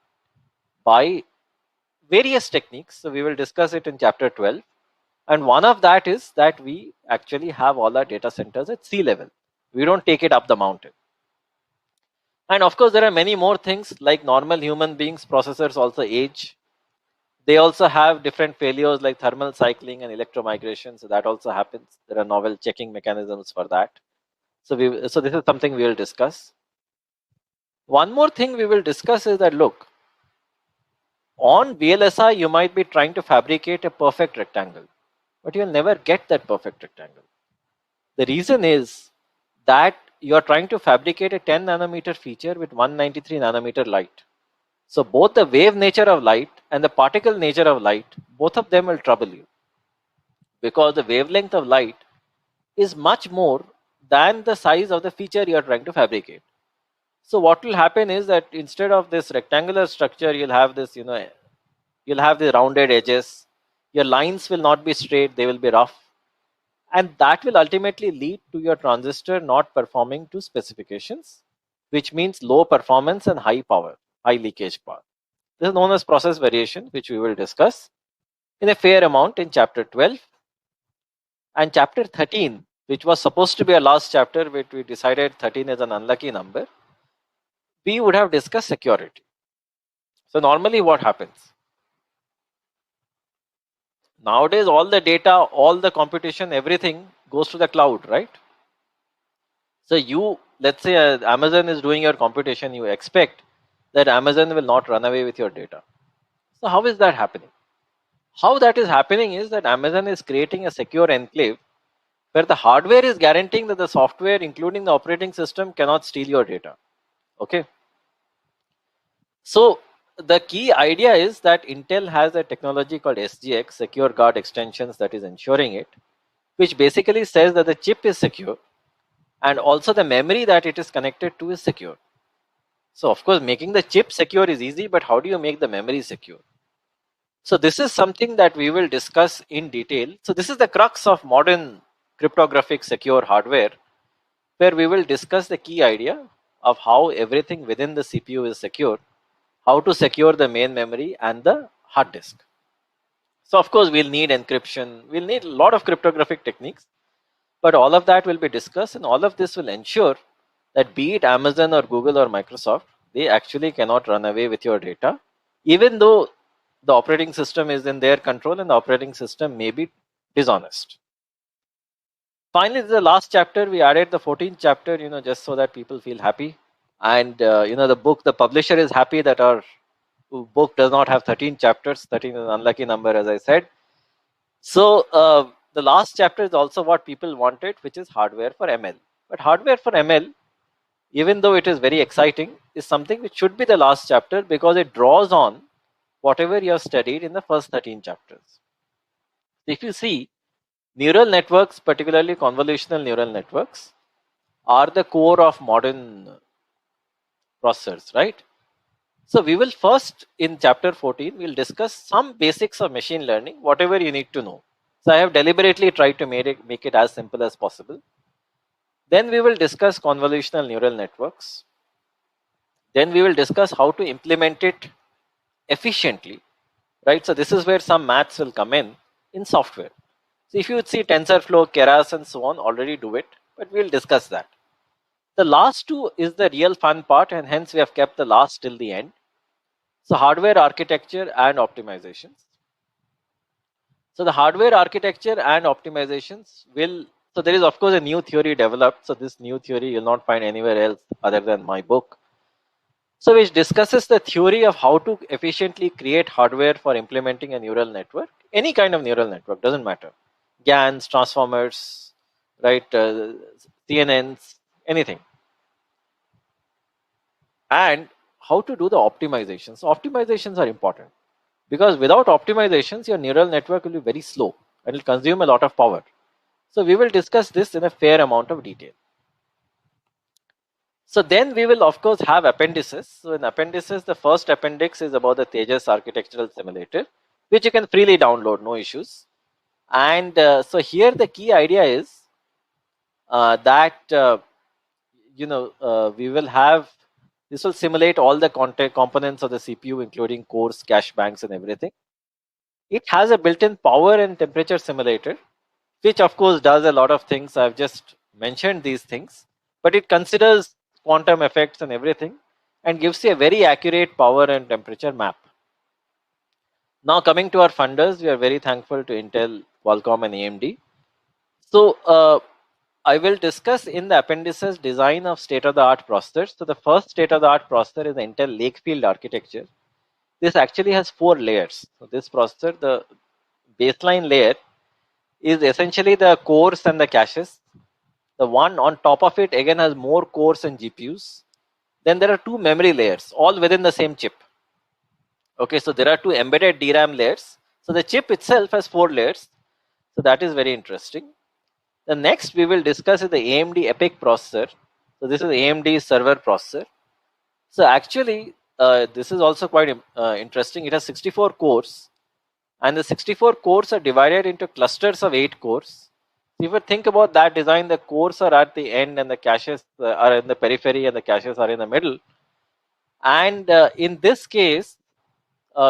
by various techniques. So we will discuss it in chapter 12. And one of that is that we actually have all our data centers at sea level. We don't take it up the mountain. And of course, there are many more things, like normal human beings, processors also age. They also have different failures like thermal cycling and electromigration. So that also happens. There are novel checking mechanisms for that. So this is something we will discuss. One more thing we will discuss is that, look, on VLSI, you might be trying to fabricate a perfect rectangle, but you'll never get that perfect rectangle. The reason is that you're trying to fabricate a 10 nanometer feature with 193 nanometer light. So both the wave nature of light and the particle nature of light, both of them will trouble you, because the wavelength of light is much more than the size of the feature you're trying to fabricate. So what will happen is that instead of this rectangular structure, you'll have this, you'll have the rounded edges. Your lines will not be straight, they will be rough. And that will ultimately lead to your transistor not performing to specifications, which means low performance and high power, high leakage power. This is known as process variation, which we will discuss in a fair amount in chapter 12. And chapter 13, which was supposed to be a last chapter, which we decided 13 is an unlucky number, we would have discussed security. So normally what happens? Nowadays, all the data, all the computation, everything goes to the cloud, right? So let's say Amazon is doing your computation, you expect that Amazon will not run away with your data. So how is that happening? How that is happening is that Amazon is creating a secure enclave where the hardware is guaranteeing that the software, including the operating system, cannot steal your data. Okay. So the key idea is that Intel has a technology called SGX, Secure Guard Extensions, that is ensuring it, which basically says that the chip is secure and also the memory that it is connected to is secure. So of course, making the chip secure is easy, but how do you make the memory secure? So this is something that we will discuss in detail. So this is the crux of modern cryptographic secure hardware, where we will discuss the key idea of how everything within the CPU is secure, how to secure the main memory and the hard disk. So of course, we'll need encryption, we'll need a lot of cryptographic techniques, but all of that will be discussed, and all of this will ensure that, be it Amazon or Google or Microsoft, They actually cannot run away with your data, even though the operating system is in their control and the operating system may be dishonest. Finally, the last chapter, we added the 14th chapter, just so that people feel happy. And, the publisher is happy that our book does not have 13 chapters. 13 is an unlucky number, as I said. So, the last chapter is also what people wanted, which is hardware for ML. But hardware for ML, even though it is very exciting, is something which should be the last chapter because it draws on whatever you have studied in the first 13 chapters. If you see, neural networks, particularly convolutional neural networks, are the core of modern processors, right? So we will first, in chapter 14, we'll discuss some basics of machine learning, whatever you need to know. So I have deliberately tried to make it as simple as possible. Then we will discuss convolutional neural networks. Then we will discuss how to implement it efficiently, right? So this is where some maths will come in software. So if you would see TensorFlow, Keras, and so on, already do it, but we'll discuss that. The last two is the real fun part, and hence we have kept the last till the end. So hardware architecture and optimizations. So the hardware architecture and optimizations will, so there is of course a new theory developed. So this new theory you'll not find anywhere else other than my book. So which discusses the theory of how to efficiently create hardware for implementing a neural network, any kind of neural network, doesn't matter. GANs, transformers, right, CNNs, anything. And how to do the optimizations. So optimizations are important because without optimizations, your neural network will be very slow and will consume a lot of power. So we will discuss this in a fair amount of detail. So then we will of course have appendices. So in appendices, the first appendix is about the Tejas architectural simulator, which you can freely download, no issues. And so here the key idea is that we will have, this will simulate all the components of the CPU, including cores, cache banks, and everything. It has a built-in power and temperature simulator, which of course does a lot of things. I've just mentioned these things, but it considers quantum effects and everything and gives you a very accurate power and temperature map. Now coming to our funders, we are very thankful to Intel, Qualcomm, and AMD. So I will discuss in the appendices design of state-of-the-art processors. So the first state-of-the-art processor is the Intel Lakefield architecture. This actually has 4 layers. So this processor, the baseline layer, is essentially the cores and the caches. The one on top of it again has more cores and GPUs. Then there are 2 memory layers, all within the same chip. Okay, so there are 2 embedded DRAM layers. So the chip itself has 4 layers. So that is very interesting. The next we will discuss is the AMD EPYC processor. So this is AMD server processor. So actually, this is also quite interesting. It has 64 cores, and the 64 cores are divided into clusters of 8 cores. So if you think about that design, the cores are at the end and the caches are in the periphery and the caches are in the middle. And in this case,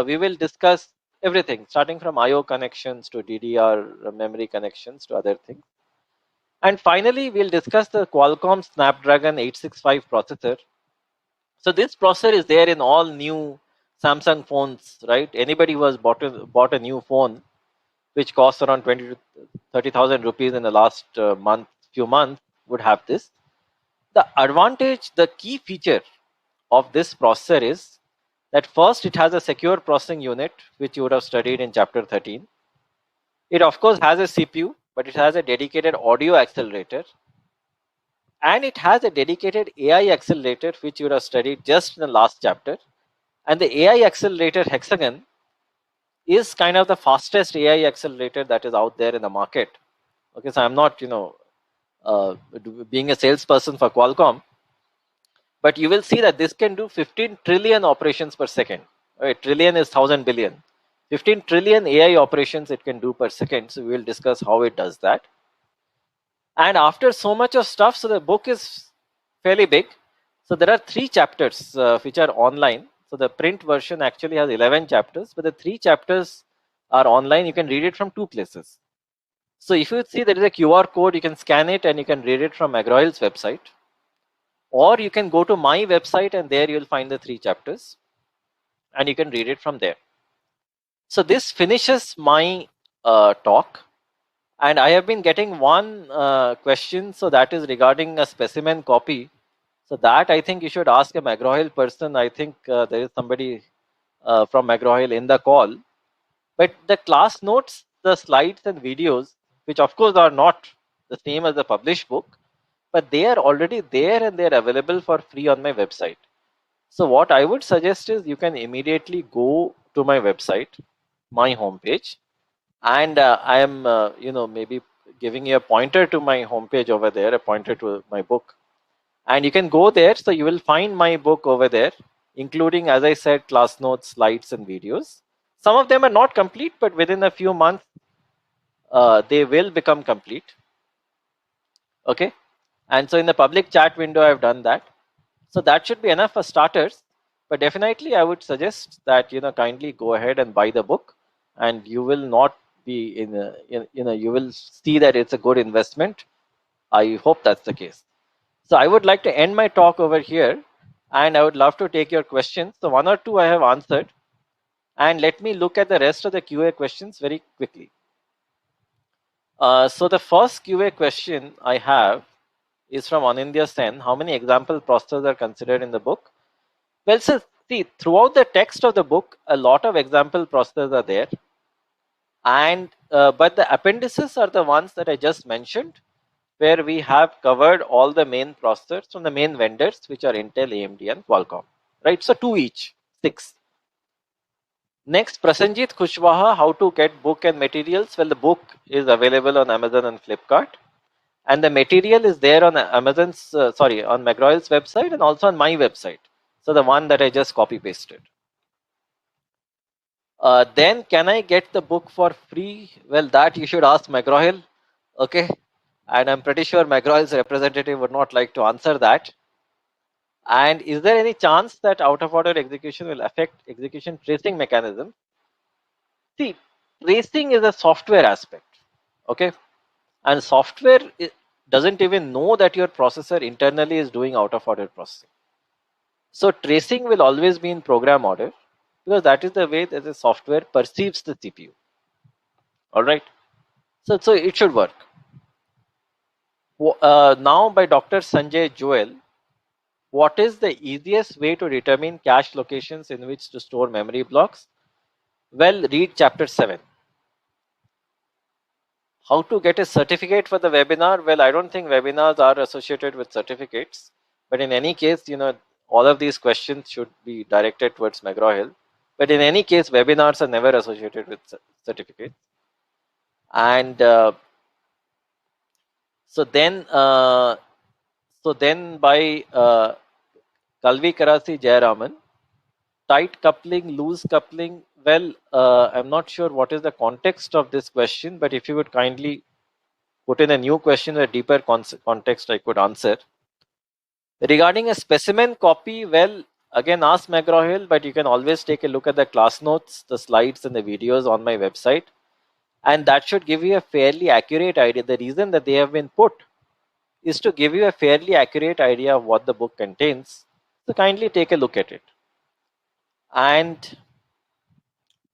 we will discuss everything starting from IO connections to DDR memory connections to other things. And finally, we'll discuss the Qualcomm Snapdragon 865 processor. So this processor is there in all new Samsung phones, right? Anybody who has bought a new phone, which costs around 20 to 30,000 rupees in the last few months, would have this. The advantage, the key feature of this processor is that first it has a secure processing unit, which you would have studied in chapter 13. It of course has a CPU, but it has a dedicated audio accelerator. And it has a dedicated AI accelerator, which you would have studied just in the last chapter. And the AI accelerator Hexagon is kind of the fastest AI accelerator that is out there in the market. Okay, so I'm not, being a salesperson for Qualcomm, but you will see that this can do 15 trillion operations per second. Right? Trillion is 1,000 billion. 15 trillion AI operations it can do per second. So we will discuss how it does that. And after so much of stuff, so the book is fairly big. So there are 3 chapters which are online. So the print version actually has 11 chapters, but the 3 chapters are online. You can read it from 2 places. So if you see there is a QR code, you can scan it and you can read it from McGraw-Hill's website. or you can go to my website and there you'll find the 3 chapters and you can read it from there. So this finishes my talk, and I have been getting one question, so that is regarding a specimen copy. So that I think you should ask a McGraw-Hill person. I think there is somebody from McGraw-Hill in the call. But the class notes, the slides and videos, which of course are not the same as the published book, but they are already there and they are available for free on my website. So what I would suggest is you can immediately go to my website, my homepage, and I am, maybe giving you a pointer to my homepage over there, a pointer to my book, and you can go there. So you will find my book over there, including, as I said, class notes, slides, and videos. Some of them are not complete, but within a few months, they will become complete. Okay, and so in the public chat window, I've done that. So that should be enough for starters. But definitely, I would suggest that kindly go ahead and buy the book, and you will not be you will see that it's a good investment. I hope that's the case. So I would like to end my talk over here, and I would love to take your questions. So one or two I have answered, and let me look at the rest of the QA questions very quickly. So the first QA question I have is from Anindya Sen. How many example processors are considered in the book? Well, so see, throughout the text of the book, a lot of example processors are there, and but the appendices are the ones that I just mentioned, where we have covered all the main processors from the main vendors, which are Intel, AMD, and Qualcomm. Right, so 2 each, 6. Next, Prasenjit Kushwaha, how to get book and materials? Well, the book is available on Amazon and Flipkart, and the material is there on Amazon's, on McGraw-Hill's website and also on my website. So the one that I just copy pasted. Then can I get the book for free? Well, that you should ask McGraw-Hill. Okay, and I'm pretty sure McGraw-Hill's representative would not like to answer that. And is there any chance that out of order execution will affect execution tracing mechanism? See, tracing is a software aspect. Okay, and software doesn't even know that your processor internally is doing out of order processing. So tracing will always be in program order, because that is the way that the software perceives the CPU. All right, so it should work. Now by Dr. Sanjay Joel, what is the easiest way to determine cache locations in which to store memory blocks? Well, read chapter 7. How to get a certificate for the webinar? Well, I don't think webinars are associated with certificates, but in any case, all of these questions should be directed towards McGraw-Hill. But in any case, webinars are never associated with certificates. And so then by Kalvi Karasi Jayaraman, tight coupling, loose coupling. Well, I'm not sure what is the context of this question, but if you would kindly put in a new question with a deeper context, I could answer. Regarding a specimen copy, well, again, ask McGraw-Hill, but you can always take a look at the class notes, the slides, and the videos on my website. And that should give you a fairly accurate idea. The reason that they have been put is to give you a fairly accurate idea of what the book contains. So kindly take a look at it. And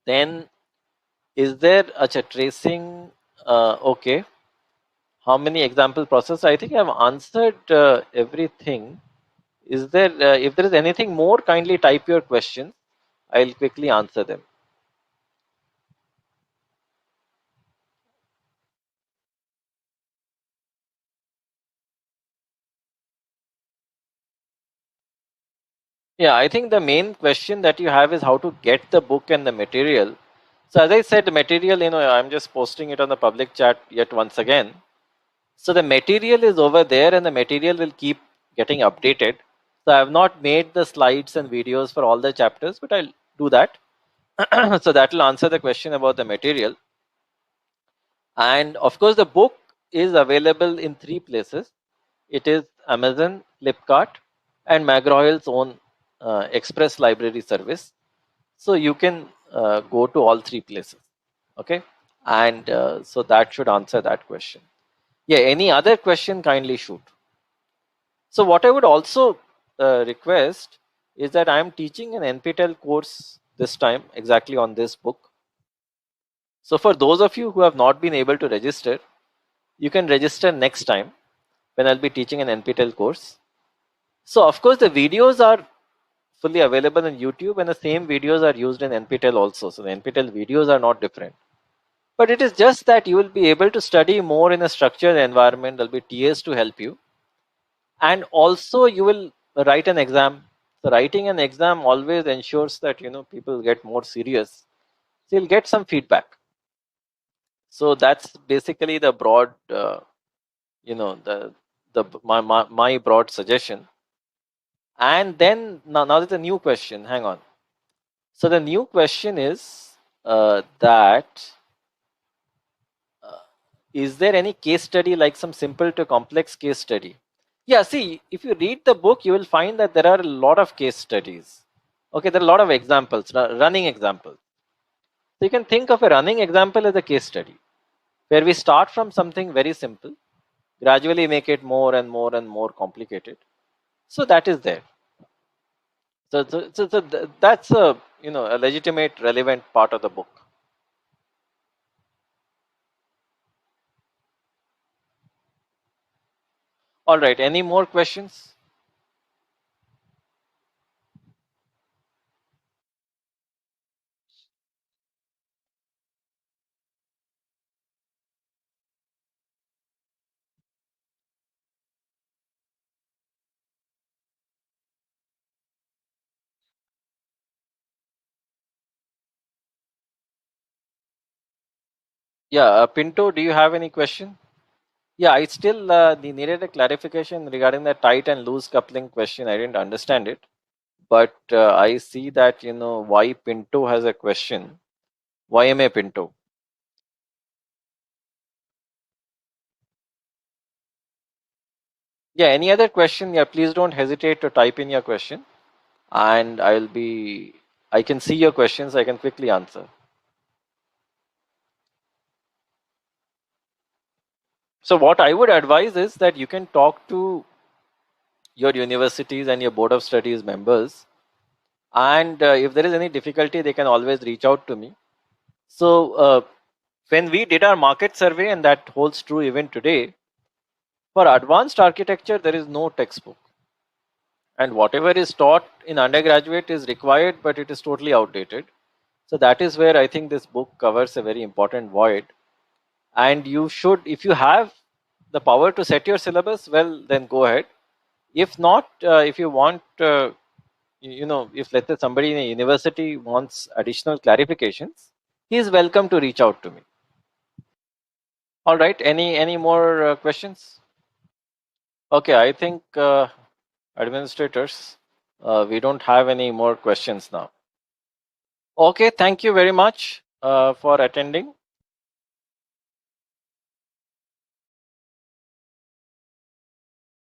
then, is there a tracing? Okay. How many example process? I think I've answered everything. Is there, if there is anything more, kindly type your questions. I'll quickly answer them. Yeah, I think the main question that you have is how to get the book and the material. So as I said, the material, I'm just posting it on the public chat yet once again. So the material is over there and the material will keep getting updated. So I have not made the slides and videos for all the chapters, but I'll do that. So that will answer the question about the material. And of course, the book is available in 3 places. It is Amazon, Flipkart, and McGraw-Hill's own Express Library service. So you can go to all 3 places. Okay, and so that should answer that question. Yeah, any other question, kindly shoot. So what I would also request is that I am teaching an NPTEL course this time exactly on this book. So for those of you who have not been able to register, you can register next time when I'll be teaching an NPTEL course. So of course the videos are fully available on YouTube, and the same videos are used in NPTEL also. So the NPTEL videos are not different. But it is just that you will be able to study more in a structured environment. There'll be TAs to help you. And also you will write an exam. So writing an exam always ensures that people get more serious. So you'll get some feedback. So that's basically the broad my broad suggestion. And then now there's a new question. Hang on. So the new question is that is there any case study, like some simple to complex case study? Yeah, see, if you read the book, you will find that there are a lot of case studies. Okay, there are a lot of examples, running examples. So you can think of a running example as a case study, where we start from something very simple, gradually make it more and more and more complicated. So that is there. That's a legitimate, relevant part of the book. All right. Any more questions? Yeah, Pinto, do you have any question? Yeah, I still needed a clarification regarding the tight and loose coupling question. I didn't understand it, but I see that why Pinto has a question. YMA Pinto. Yeah, any other question? Yeah, please don't hesitate to type in your question, and I can see your questions. I can quickly answer. So what I would advise is that you can talk to your universities and your board of studies members, and if there is any difficulty, they can always reach out to me. So when we did our market survey, and that holds true even today, for advanced architecture there is no textbook, and whatever is taught in undergraduate is required, but it is totally outdated. So that is where I think this book covers a very important void. And you should, if you have the power to set your syllabus, well, then go ahead. If not, if you want if let's say somebody in a university wants additional clarifications, he is welcome to reach out to me. All right, any more questions? Okay, I think administrators, we don't have any more questions now. Okay, thank you very much for attending.